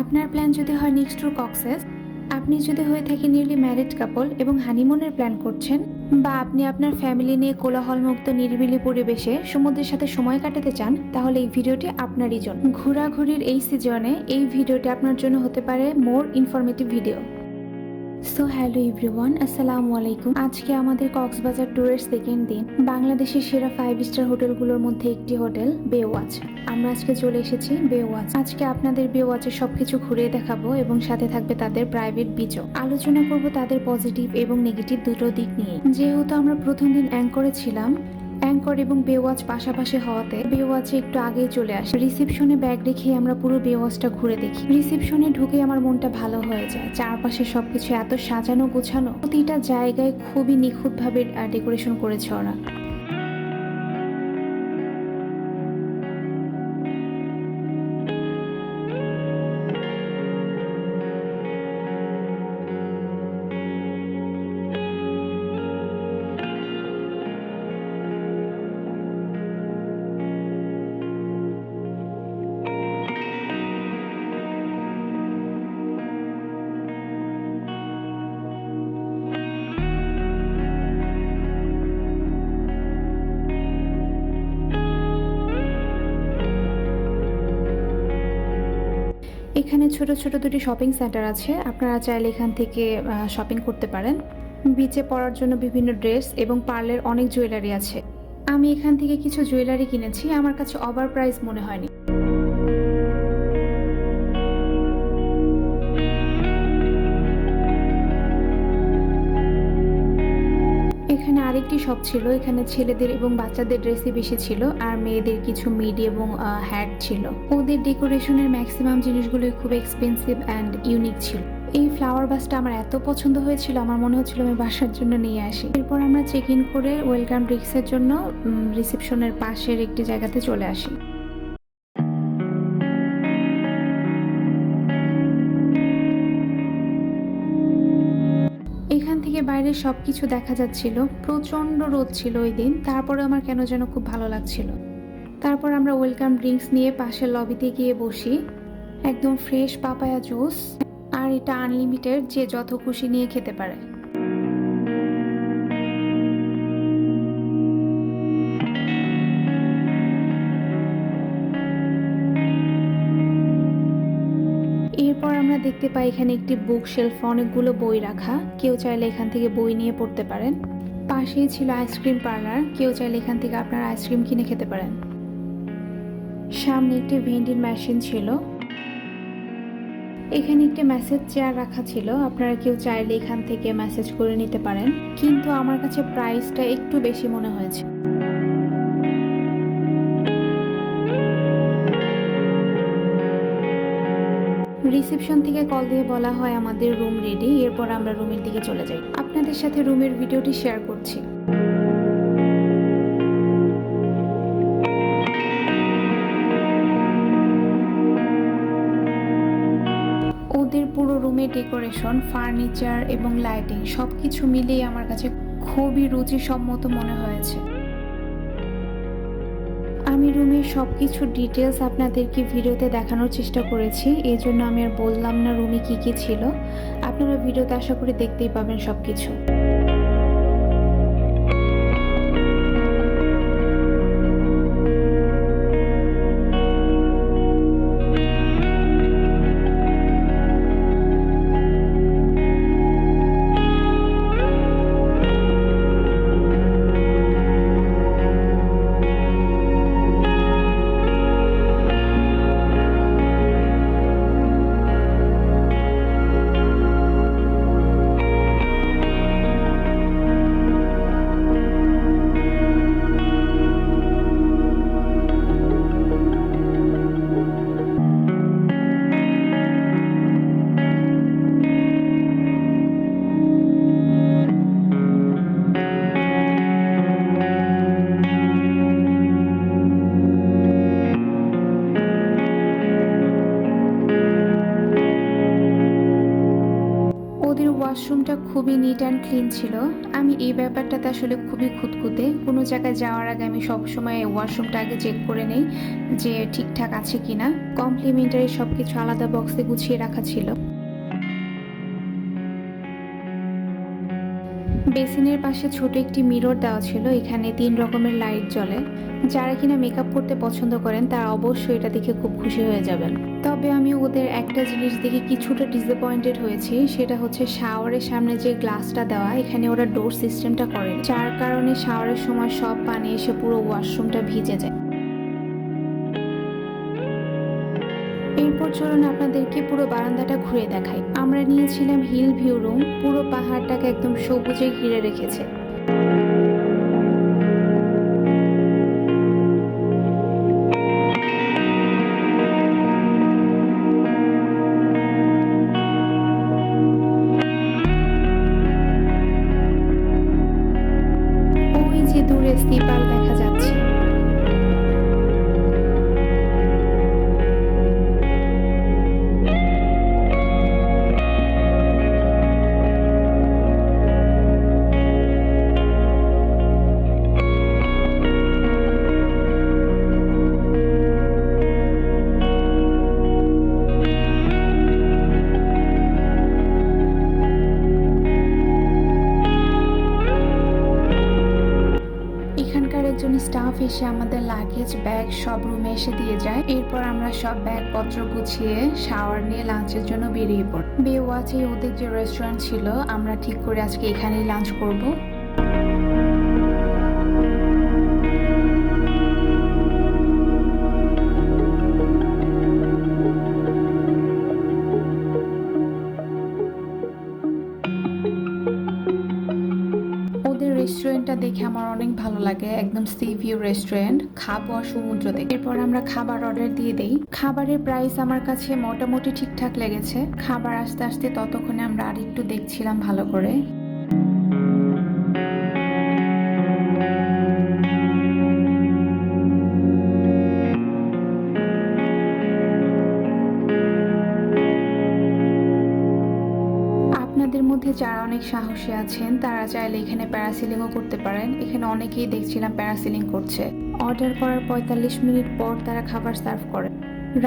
আপনার প্ল্যান যদি হয় নেক্সট ট্যুর কক্সেস, আপনি যদি হয়ে থাকে নিউলি ম্যারিড কাপল এবং হানিমুনের প্ল্যান করছেন, বা আপনি আপনার ফ্যামিলি নিয়ে কোলাহলমুক্ত নিরিবিলি পরিবেশে সমুদ্রের সাথে সময় কাটাতে চান, তাহলে এই ভিডিওটি আপনারই জন্য। ঘোরাঘুরির এই সিজনে এই ভিডিওটি আপনার জন্য হতে পারে more informative video. So hello everyone, আসসালামু আলাইকুম। আজকে আমাদের কক্সবাজার ট্যুরের সেকেন্ড দিন। বাংলাদেশের সেরা 5 স্টার হোটেলগুলোর মধ্যে একটি হোটেল বেওয়াচ। আমরা আজকে চলে এসেছি বেওয়াচ। আজকে আপনাদের বেওয়াচের সবকিছু ঘুরিয়ে দেখাবো এবং সাথে থাকবে তাদের প্রাইভেট বিচও। আলোচনা করব তাদের পজিটিভ এবং নেগেটিভ দুটো দিক নিয়ে। যেহেতু আমরা প্রথম দিন অ্যাঙ্করে ছিলাম, অ্যাঙ্কর এবং বেওয়াচ পাশাপাশি হওয়াতে বেওয়াচে একটু আগেই চলে আসি। রিসেপশনে ব্যাগ রেখে আমরা পুরো বেওয়াচটা ঘুরে দেখি। রিসেপশনে ঢুকে আমার মনটা ভালো হয়ে যায়। চারপাশে সবকিছু এত সাজানো গোছানো, প্রতিটা জায়গায় খুবই নিখুঁতভাবে ডেকোরেশন করেছে ওরা। এখানে ছোট ছোট দুটি শপিং সেন্টার আছে, আপনারা চাইলে এখান থেকে শপিং করতে পারেন। বিচে পরার জন্য বিভিন্ন ড্রেস এবং পার্লের অনেক জুয়েলারি আছে। আমি এখান থেকে কিছু জুয়েলারি কিনেছি, আমার কাছে ওভার প্রাইস মনে হয়নি। এখানে আরেকটি শপ ছিল, এখানে ছেলেদের এবং বাচ্চাদের ড্রেসই বেশি ছিল, আর মেয়েদের কিছু মিডি এবং হ্যাট ছিল। ওদের ডেকোরেশনের ম্যাক্সিমাম জিনিসগুলোই খুব এক্সপেন্সিভ অ্যান্ড ইউনিক ছিল। এই ফ্লাওয়ার বাসটা আমার এত পছন্দ হয়েছিল, আমার মনে হচ্ছিল আমি বাসার জন্য নিয়ে আসি। এরপর আমরা চেক ইন করে ওয়েলকাম ড্রিঙ্কসের জন্য রিসেপশনের পাশের একটি জায়গাতে চলে আসি। এখান থেকে বাইরের সবকিছু দেখা যাচ্ছিল। প্রচন্ড রোদ ছিল ওই দিন, তারপরে আমার কেন যেন খুব ভালো লাগছিল। তারপর আমরা ওয়েলকাম ড্রিঙ্কস নিয়ে পাশের লবিতে গিয়ে বসি। একদম ফ্রেশ পাপায়া জুস, আর এটা আনলিমিটেড, যে যত খুশি নিয়ে খেতে পারে। এরপর আমরা দেখতে পাই এখানে একটি বুক শেলফ, অনেকগুলো বই রাখা, কেউ চাইলে এখান থেকে বই নিয়ে পড়তে পারেন। পাশেই ছিল আইসক্রিম পার্লার, কেউ চাইলে এখান থেকে আপনারা আইসক্রিম কিনে খেতে পারেন। সামনে একটি ভেন্ডিং মেশিন ছিল। এখানে একটি মেসেজ চেয়ার রাখা ছিল, আপনারা কেউ চাইলে এখান থেকে মেসেজ করে নিতে পারেন, কিন্তু আমার কাছে প্রাইসটা একটু বেশি মনে হয়েছে। রিসেপশন থেকে কল দিয়ে বলা হয় আমাদের রুম রেডি। এরপর আমরা রুমের দিকে চলে যাই। আপনাদের সাথে রুমের ভিডিওটি শেয়ার করছি। ওদের পুরো রুমে ডেকোরেশন, ফার্নিচার এবং লাইটিং সবকিছু মিলিয়ে আমার কাছে খুবই রুচিসম্মত মনে হয়েছে। আমি রুমের সবকিছু ডিটেলস আপনাদেরকে ভিডিওতে দেখানোর চেষ্টা করেছি, এই জন্য আমি আর বললাম না রুমে কি কি ছিল। আপনারা ভিডিওতে আশা করি দেখতেই পাবেন সবকিছু। ওয়াশরুমটা খুবই নিট অ্যান্ড ক্লিন ছিল। আমি এই ব্যাপারটাতে আসলে খুবই খুঁতখুঁতে। কোনো জায়গায় যাওয়ার আগে আমি সবসময় ওয়াশরুমটা আগে চেক করে নেই যে ঠিকঠাক আছে কিনা। কমপ্লিমেন্টারি সবকিছু আলাদা বক্সে গুছিয়ে রাখা ছিল। বেসিনের পাশে ছোট একটি মিরর দেওয়া ছিল। এখানে 3 রকমের লাইট জ্বলে। যারা কিনা মেকআপ করতে পছন্দ করেন তারা অবশ্যই এটা দেখে খুব খুশি হয়ে যাবেন। তবে আমি ওদের একটা জিনিস দেখে কিছুটা ডিসঅ্যাপয়েন্টেড হয়েছি, সেটা হচ্ছে শাওয়ারের সামনে যে গ্লাসটা দেওয়া, এখানে ওরা ডোর সিস্টেমটা করেন, যার কারণে শাওয়ারের সময় সব পানি এসে পুরো ওয়াশরুমটা ভিজে যায়। এরপর চলুন আপনাদেরকে পুরো বারান্দাটা ঘুরে দেখাই। আমরা নিয়েছিলাম হিল ভিউ রুম। পুরো পাহাড়টাকে একদম সবুজে ঘিরে রেখেছে। ওই যে দূরে স্লিপার দেখা যাচ্ছে। এখানকার একজন স্টাফ এসে আমাদের লাগেজ ব্যাগ সব রুমে এসে দিয়ে যায়। এরপর আমরা সব ব্যাগপত্র গুছিয়ে শাওয়ার নিয়ে লাঞ্চের জন্য বেরিয়ে পড়ি। বেওয়াচে ওদের যে রেস্টুরেন্ট ছিল, আমরা ঠিক করে আজকে এখানেই লাঞ্চ করব। ওদের রেস্টুরেন্টটা দেখে আমার অনেক ভালো লাগে, একদম সি ভিউ রেস্টুরেন্ট, খাবো আর সমুদ্র দেখে। এরপর আমরা খাবার অর্ডার দিয়ে দেই। খাবারের প্রাইস আমার কাছে মোটামুটি ঠিকঠাক লেগেছে। খাবার আসতে আসতে ততক্ষণে আমরা আরেকটু দেখছিলাম ভালো করে। আপনাদের মধ্যে যারা অনেক সাহসী আছেন তারা চাইলে এখানে প্যারাসিলিংও করতে পারেন। এখানে অনেকেই দেখছিলাম প্যারাসিলিং করছে। অর্ডার করার 45 মিনিট পর তারা খাবার সার্ভ করে।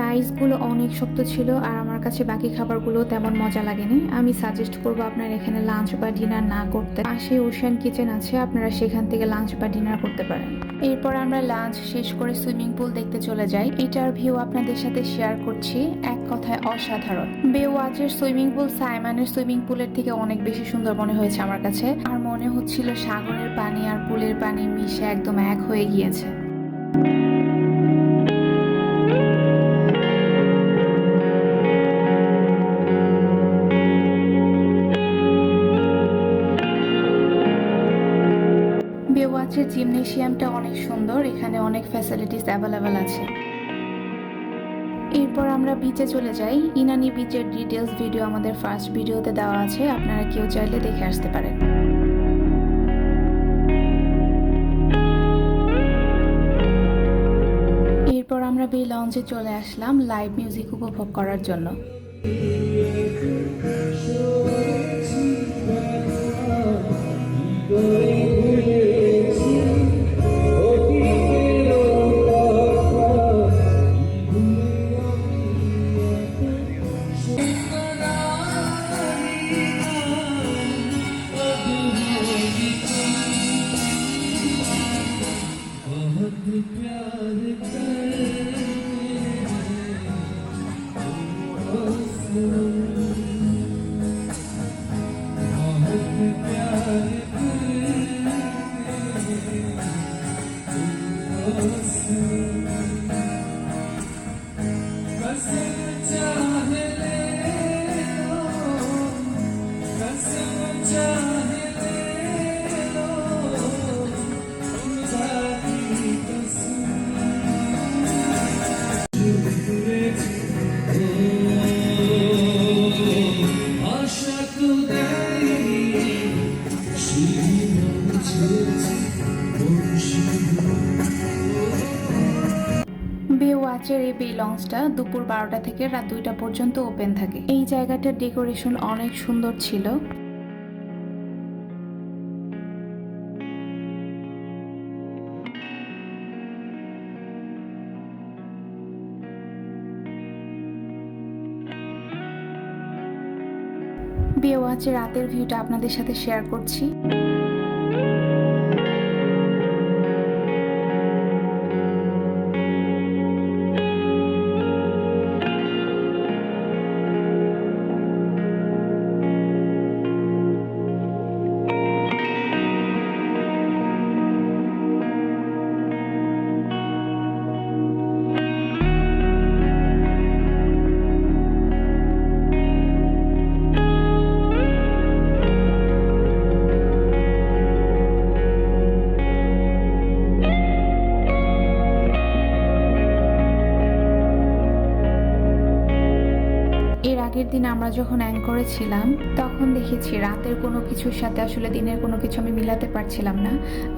রাইসগুলো অনেক শক্ত ছিল আর আমার কাছে বাকি খাবারগুলো তেমন মজা লাগেনি। আমি সাজেস্ট করব আপনারা এখানে লাঞ্চ বা ডিনার না করতে। পাশে ওশান কিচেন আছে, আপনারা সেখান থেকে লাঞ্চ বা ডিনার করতে পারেন। এরপর আমরা লাঞ্চ শেষ করে সুইমিং পুল দেখতে চলে যাই। এটার ভিউ আপনাদের সাথে শেয়ার করছি। এক কথায় অসাধারণ। বেওয়াচের সুইমিং পুল সাইমনের সুইমিং পুলের থেকে অনেক বেশি সুন্দর মনে হয়েছে আমার কাছে। আর মনে হচ্ছিল সাগরের পানি আর পুলের পানি মিশে একদম এক হয়ে গিয়েছে। বেওয়াচের জিমনেশিয়ামটা অনেক সুন্দর, এখানে অনেক ফ্যাসিলিটিস অ্যাভেলেবেল আছে। এরপর আমরা বিচে চলে যাই। ইনানি বিচের ডিটেলস ভিডিও আমাদের ফার্স্ট ভিডিওতে দেওয়া আছে, আপনারা কেউ চাইলে দেখে আসতে পারেন। এরপর আমরা বে লঞ্চে চলে আসলাম লাইভ মিউজিক উপভোগ করার জন্য। বেওয়াচের এই বে লঞ্চটা দুপুর 12টা থেকে রাত 2টা পর্যন্ত ওপেন থাকে। এই জায়গাটার ডেকোরেশন অনেক সুন্দর ছিল। বেওয়াচের রাতের ভিউটা আপনাদের সাথে শেয়ার করছি। এর আগের দিন আমরা যখন অ্যাঙ্করে ছিলাম তখন দেখেছি রাতের কোনো কিছুর সাথে আসলে দিনের কোনো কিছু আমি মিলাতে পারছিলাম না।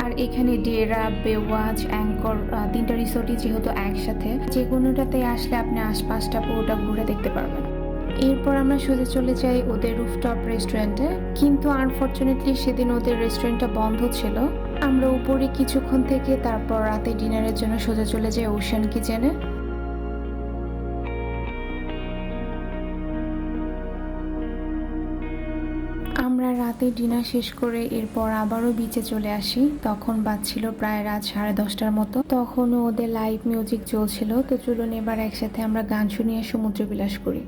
আর এখানে ডেরা, বেওয়াচ, অ্যাঙ্কর তিনটা রিসোর্টই যেহেতু একসাথে, যে কোনোটাতে আসলে আপনি আশপাশটা পুরোটা ঘুরে দেখতে পারবেন। এরপর আমরা সোজা চলে যাই ওদের রুফটপ রেস্টুরেন্টে, কিন্তু আনফরচুনেটলি সেদিন ওদের রেস্টুরেন্টটা বন্ধ ছিল। আমরা উপরে কিছুক্ষণ থেকে তারপর রাতে ডিনারের জন্য সোজা চলে যাই ওশান কিচেনে। আমরা রাতে ডিনার শেষ করে এরপর আবারও বিচে চলে আসি। তখন বাজছিল প্রায় রাত 10:30টার মতো। তখনও ওদের লাইভ মিউজিক চলছিল। তো চলুন এবার একসাথে আমরা গান শুনিয়ে সমুদ্র বিলাস করি।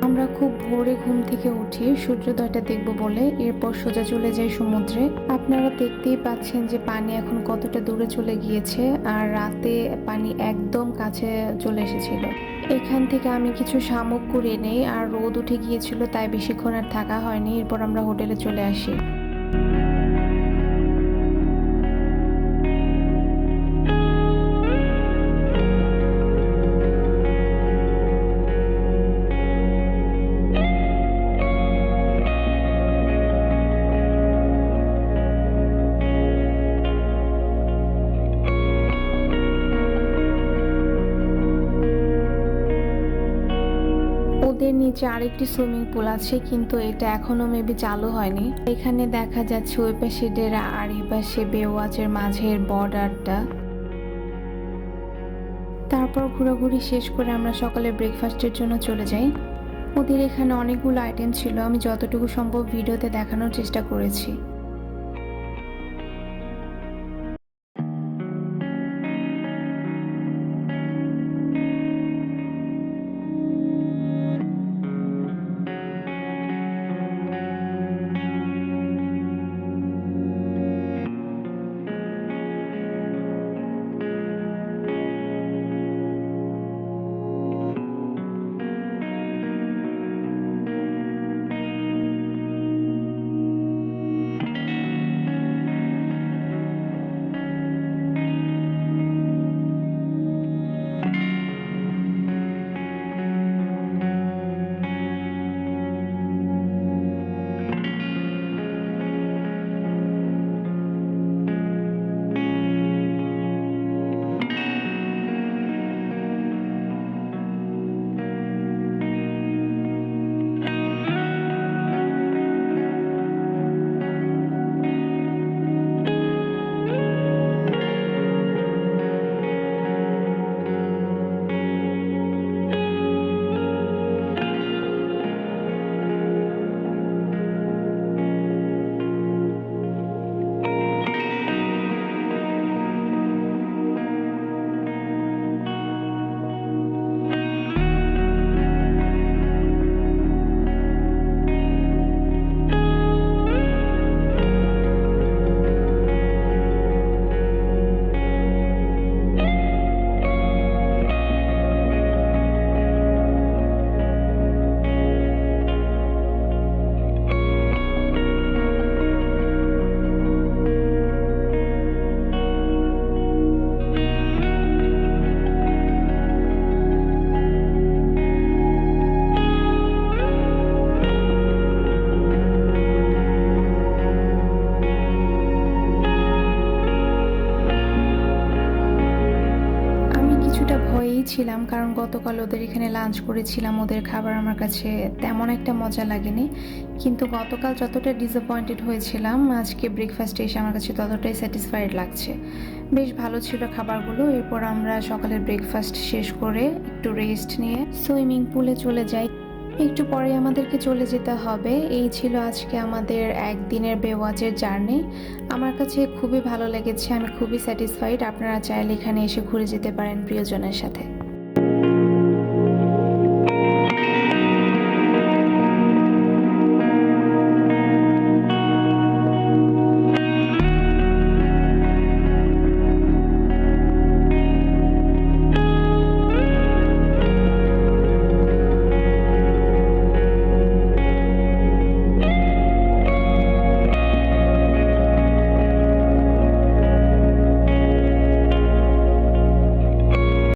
আমরা খুব ভোরে ঘুম থেকে উঠি সূর্যোদয়টা দেখব বলে। এরপর সোজা চলে যাই সমুদ্রে। আপনারা দেখতেই পাচ্ছেন যে পানি এখন কতটা দূরে চলে গিয়েছে, আর রাতে পানি একদম কাছে চলে এসেছিল। এখান থেকে আমি কিছু শামুক কুড়িয়ে নেই, আর রোদ উঠে গিয়েছিল তাই বেশিক্ষণ আর থাকা হয়নি। এরপর আমরা হোটেলে চলে আসি। ওদের নিচে আরেকটি সুইমিং পুল আছে, কিন্তু এটা এখনো মেবি চালু হয়নি। এখানে দেখা যাচ্ছে ওই পাশে ডেরা আর এই পাশে বেওয়াচের মাঝের বর্ডারটা। তারপর ঘোরাঘুরি শেষ করে আমরা সকালে ব্রেকফাস্টের জন্য চলে যাই। ওদের এখানে অনেকগুলো আইটেম ছিল, আমি যতটুকু সম্ভব ভিডিওতে দেখানোর চেষ্টা করেছি। কিছুটা ভয়েই ছিলাম, কারণ গতকাল ওদের এখানে লাঞ্চ করেছিলাম, ওদের খাবার আমার কাছে তেমন একটা মজা লাগেনি। কিন্তু গতকাল যতটা ডিসঅ্যাপয়েন্টেড হয়েছিলাম, আজকে ব্রেকফাস্টে এসে আমার কাছে ততটাই স্যাটিসফাইড লাগছে। বেশ ভালো ছিল খাবারগুলো। এরপর আমরা সকালের ব্রেকফাস্ট শেষ করে একটু রেস্ট নিয়ে সুইমিং পুলে চলে যাই। একটু পরে আমাদেরকে চলে যেতে হবে। এই ছিল আজকে আমাদের একদিনের বেওয়াচের জার্নি। আমার কাছে খুবই ভালো লেগেছে, আমি খুবই স্যাটিসফাইড। আপনারা চাইলে এখানে এসে ঘুরে যেতে পারেন প্রিয়জনের সাথে।